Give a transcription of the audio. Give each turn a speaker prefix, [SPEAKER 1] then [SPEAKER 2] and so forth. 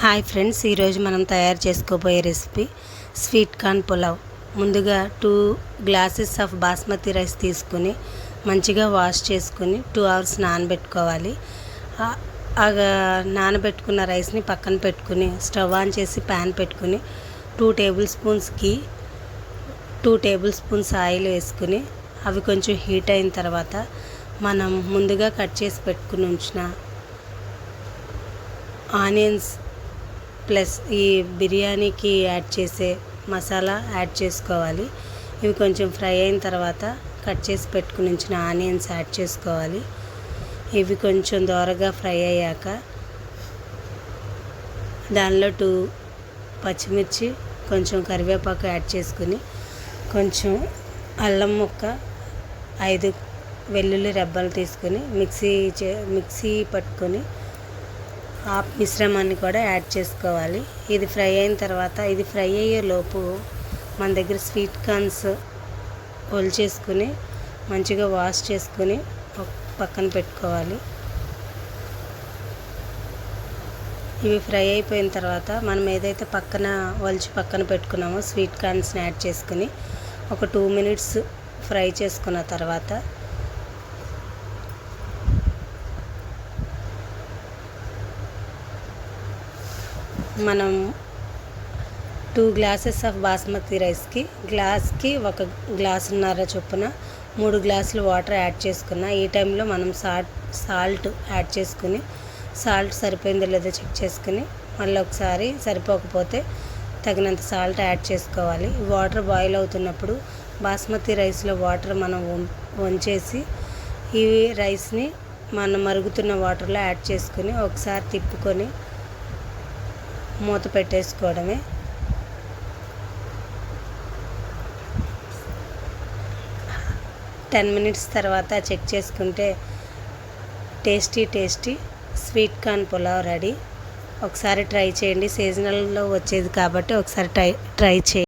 [SPEAKER 1] Hi friends, ఈరోజు మనం తయారు చేసుకోబోయే రెసిపీ స్వీట్ కార్న్ పులావ్. ముందుగా 2 గ్లాసెస్ ఆఫ్ బాస్మతి రైస్ తీసుకుని మంచిగా వాష్ చేసుకుని 2 అవర్స్ నానబెట్టుకోవాలి. నానబెట్టుకున్న రైస్ని పక్కన పెట్టుకుని స్టవ్ ఆన్ చేసి ప్యాన్ పెట్టుకుని 2 టేబుల్ స్పూన్స్ గీ, 2 టేబుల్ స్పూన్స్ ఆయిల్ వేసుకుని అవి కొంచెం హీట్ అయిన తర్వాత మనం ముందుగా కట్ చేసి పెట్టుకుని ఉంచిన ఆనియన్స్ ప్లస్ ఈ బిర్యానీకి యాడ్ చేసే మసాలా యాడ్ చేసుకోవాలి. ఇవి కొంచెం ఫ్రై అయిన తర్వాత కట్ చేసి పెట్టుకుని ఉంచిన ఆనియన్స్ యాడ్ చేసుకోవాలి. ఇవి కొంచెం దోరగా ఫ్రై అయ్యాక దానిలో 2 పచ్చిమిర్చి, కొంచెం కరివేపాకు యాడ్ చేసుకుని కొంచెం అల్లం ముక్క, 5 వెల్లుల్లి రెబ్బలు తీసుకుని మిక్సీ పట్టుకొని ఆ మిశ్రమాన్ని కూడా యాడ్ చేసుకోవాలి. ఇది ఫ్రై అయిన తర్వాత ఇది ఫ్రై అయ్యే లోపు మన దగ్గర స్వీట్ కార్న్స్ చేసుకుని మంచిగా వాష్ చేసుకుని పక్కన పెట్టుకోవాలి. ఇవి ఫ్రై అయిపోయిన తర్వాత మనం ఏదైతే పక్కన పెట్టుకున్నామో స్వీట్ కార్న్స్ని యాడ్ చేసుకుని ఒక 2 మినిట్స్ ఫ్రై చేసుకున్న తర్వాత మనం 2 గ్లాసెస్ ఆఫ్ బాస్మతి రైస్కి గ్లాస్కి 1 గ్లాసున్నర చొప్పున 3 గ్లాసులు వాటర్ యాడ్ చేసుకున్న. ఈ టైంలో మనం సాల్ట్ యాడ్ చేసుకుని సాల్ట్ సరిపోయిందో లేదో చెక్ చేసుకుని మళ్ళీ ఒకసారి సరిపోకపోతే తగినంత సాల్ట్ యాడ్ చేసుకోవాలి. వాటర్ బాయిల్ అవుతున్నప్పుడు బాస్మతి రైస్లో వాటర్ మనం వంచేసి ఈ రైస్ని మనం మరుగుతున్న వాటర్లో యాడ్ చేసుకుని ఒకసారి తిప్పుకొని మూత పెట్టేసుకోవడమే. టెన్ మినిట్స్ తర్వాత చెక్ చేసుకుంటే tasty sweet corn pulao ready. ఒకసారి ట్రై చేయండి. సీజనల్లో వచ్చేది కాబట్టి ఒకసారి ట్రై చేయండి.